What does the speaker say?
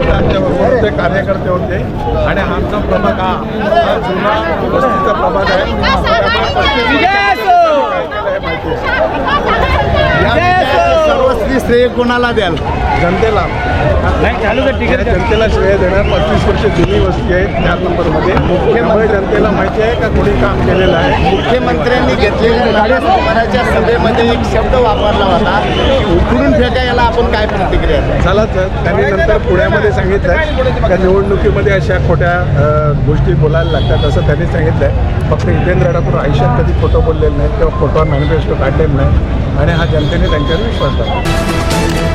त्यांच्याबरोबर ते कार्यकर्ते होते आणि आमचा प्रभाग हा जुना वस्तीचा प्रभाग आहे. सर्वस्वी श्रेय कोणाला द्याल? जनतेला जनतेला श्रेय देणार. 35 वर्ष जुनी वस्ती आहे 4 नंबरमध्ये. त्यामुळे जनतेला माहिती आहे का कोणी काम केलेलं आहे. मुख्यमंत्र्यांनी घेतलेल्या नागरिकांच्या सभेमध्ये एक शब्द वापरला होता, उकळून फेका. याला आपण काय प्रतिक्रिया द्याल? झाला तर त्यांनी नंतर पुण्यामध्ये सांगितलं त्या निवडणुकीमध्ये अशा खोट्या गोष्टी बोलायला लागतात असं त्यांनी सांगितलं. फक्त हितेंद्र ठाकूर आयुष्यात कधी खोटं बोललेलं नाही किंवा खोटं मॅनिफेस्टो काढलेलं नाही आणि हा जनतेने त्यांच्यावर विश्वास टाकला.